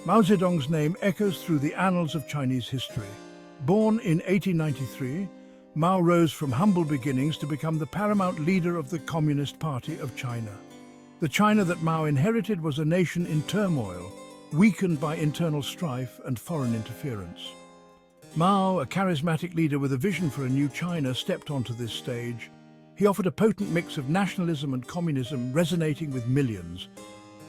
Mao Zedong's name echoes through the annals of Chinese history. Born in 1893, Mao rose from humble beginnings to become the paramount leader of the Communist Party of China. The China that Mao inherited was a nation in turmoil, weakened by internal strife and foreign interference. Mao, a charismatic leader with a vision for a new China, stepped onto this stage. He offered a potent mix of nationalism and communism, resonating with millions.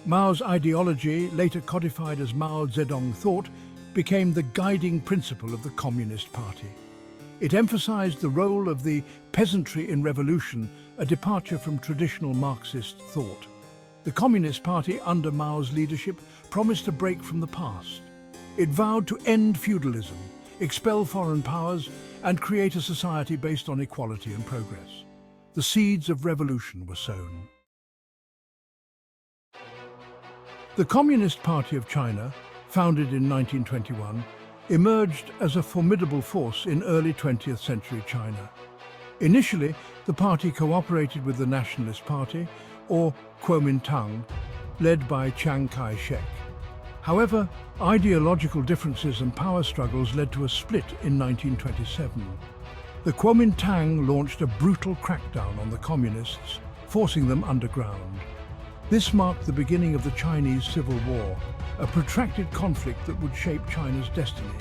Mao's ideology, later codified as Mao Zedong thought, became the guiding principle of the Communist Party. It emphasized the role of the peasantry in revolution, a departure from traditional Marxist thought. The Communist Party, under Mao's leadership, promised a break from the past. It vowed to end feudalism, expel foreign powers, and create a society based on equality and progress. The seeds of revolution were sown. The Communist Party of China, founded in 1921, emerged as a formidable force in early 20th century China. Initially, the party cooperated with the Nationalist Party, or Kuomintang, led by Chiang Kai-shek. However, ideological differences and power struggles led to a split in 1927. The Kuomintang launched a brutal crackdown on the communists, forcing them underground. This marked the beginning of the Chinese Civil War, a protracted conflict that would shape China's destiny.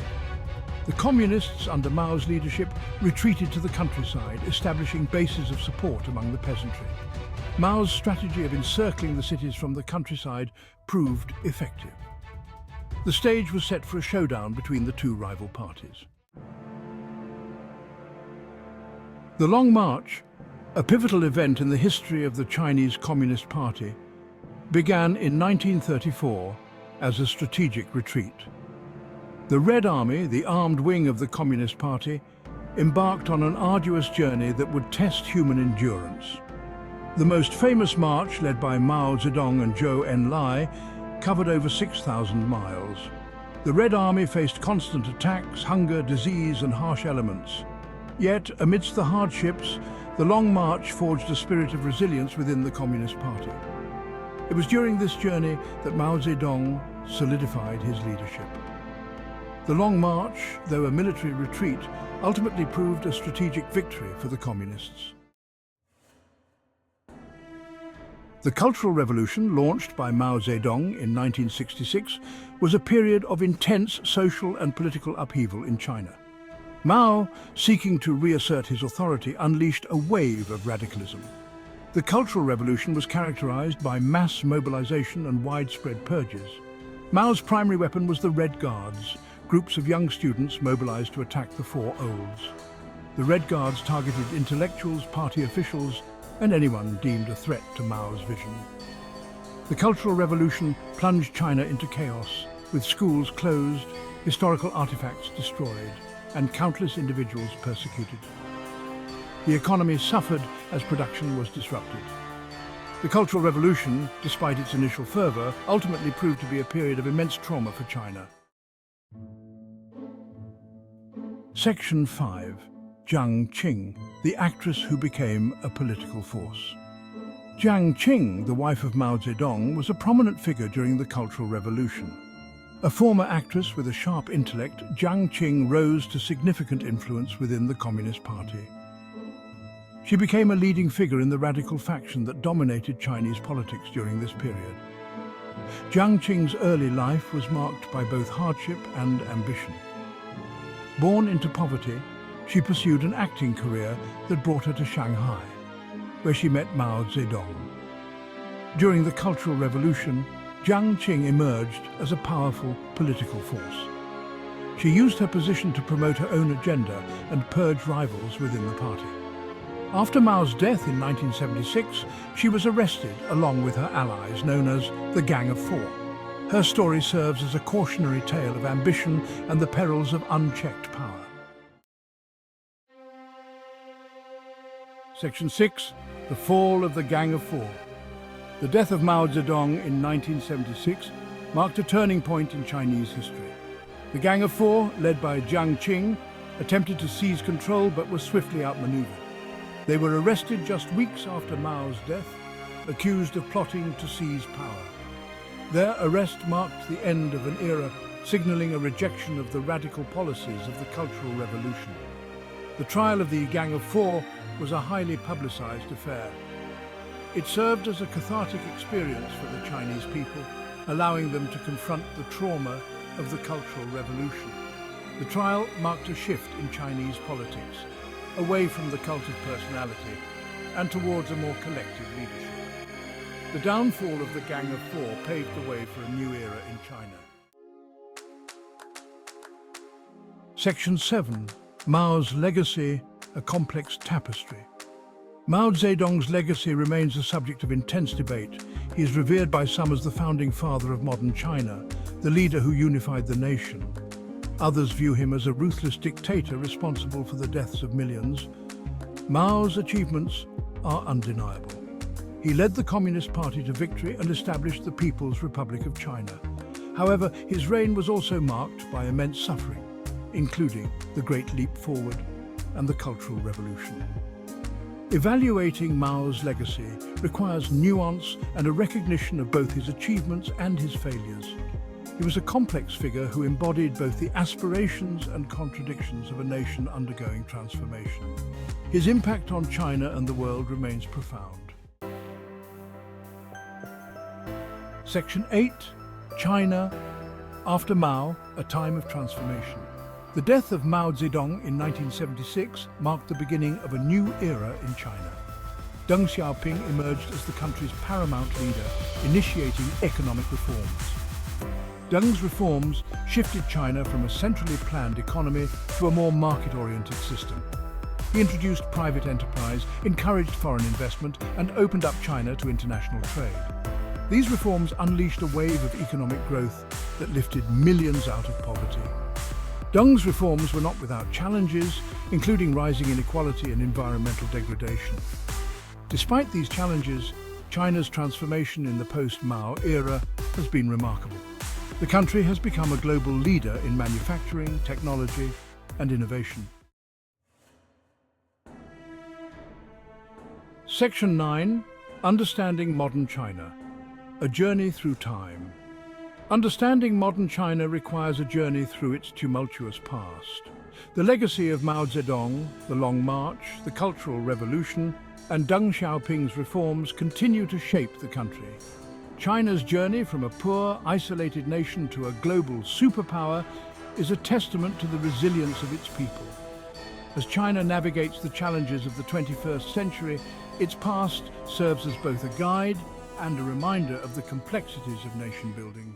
The communists, under Mao's leadership, retreated to the countryside, establishing bases of support among the peasantry. Mao's strategy of encircling the cities from the countryside proved effective. The stage was set for a showdown between the two rival parties. The Long March, a pivotal event in the history of the Chinese Communist Party, began in 1934 as a strategic retreat. The Red Army, the armed wing of the Communist Party, embarked on an arduous journey that would test human endurance. The most famous march, led by Mao Zedong and Zhou Enlai, covered over 6,000 miles. The Red Army faced constant attacks, hunger, disease, and harsh elements. Yet, amidst the hardships, the Long March forged a spirit of resilience within the Communist Party. It was during this journey that Mao Zedong solidified his leadership. The Long March, though a military retreat, ultimately proved a strategic victory for the Communists. The Cultural Revolution, launched by Mao Zedong in 1966, was a period of intense social and political upheaval in China. Mao, seeking to reassert his authority, unleashed a wave of radicalism. The Cultural Revolution was characterized by mass mobilization and widespread purges. Mao's primary weapon was the Red Guards, groups of young students mobilized to attack the Four Olds. The Red Guards targeted intellectuals, party officials, and anyone deemed a threat to Mao's vision. The Cultural Revolution plunged China into chaos, with schools closed, historical artifacts destroyed, and countless individuals persecuted. The economy suffered as production was disrupted. The Cultural Revolution, despite its initial fervor, ultimately proved to be a period of immense trauma for China. Section 5. Jiang Qing, the actress who became a political force. Jiang Qing, the wife of Mao Zedong, was a prominent figure during the Cultural Revolution. A former actress with a sharp intellect, Jiang Qing rose to significant influence within the Communist Party. She became a leading figure in the radical faction that dominated Chinese politics during this period. Jiang Qing's early life was marked by both hardship and ambition. Born into poverty, she pursued an acting career that brought her to Shanghai, where she met Mao Zedong. During the Cultural Revolution, Jiang Qing emerged as a powerful political force. She used her position to promote her own agenda and purge rivals within the party. After Mao's death in 1976, she was arrested along with her allies, known as the Gang of Four. Her story serves as a cautionary tale of ambition and the perils of unchecked power. Section 6. The Fall of the Gang of Four. The death of Mao Zedong in 1976 marked a turning point in Chinese history. The Gang of Four, led by Jiang Qing, attempted to seize control but were swiftly outmaneuvered. They were arrested just weeks after Mao's death, accused of plotting to seize power. Their arrest marked the end of an era, signaling a rejection of the radical policies of the Cultural Revolution. The trial of the Gang of Four was a highly publicized affair. It served as a cathartic experience for the Chinese people, allowing them to confront the trauma of the Cultural Revolution. The trial marked a shift in Chinese politics, away from the cult of personality and towards a more collective leadership. The downfall of the Gang of Four paved the way for a new era in China. Section 7. Mao's legacy, a complex tapestry. Mao Zedong's legacy remains a subject of intense debate. He is revered by some as the founding father of modern China, the leader who unified the nation. Others view him as a ruthless dictator responsible for the deaths of millions. Mao's achievements are undeniable. He led the Communist Party to victory and established the People's Republic of China. However, his reign was also marked by immense suffering, including the Great Leap Forward and the Cultural Revolution. Evaluating Mao's legacy requires nuance and a recognition of both his achievements and his failures. He was a complex figure who embodied both the aspirations and contradictions of a nation undergoing transformation. His impact on China and the world remains profound. Section 8. China after Mao, a time of transformation. The death of Mao Zedong in 1976 marked the beginning of a new era in China. Deng Xiaoping emerged as the country's paramount leader, initiating economic reforms. Deng's reforms shifted China from a centrally planned economy to a more market-oriented system. He introduced private enterprise, encouraged foreign investment, and opened up China to international trade. These reforms unleashed a wave of economic growth that lifted millions out of poverty. Deng's reforms were not without challenges, including rising inequality and environmental degradation. Despite these challenges, China's transformation in the post-Mao era has been remarkable. The country has become a global leader in manufacturing, technology, and innovation. Section 9. Understanding Modern China. A journey through time. Understanding modern China requires a journey through its tumultuous past. The legacy of Mao Zedong, the Long March, the Cultural Revolution, and Deng Xiaoping's reforms continue to shape the country. China's journey from a poor, isolated nation to a global superpower is a testament to the resilience of its people. As China navigates the challenges of the 21st century, its past serves as both a guide and a reminder of the complexities of nation building.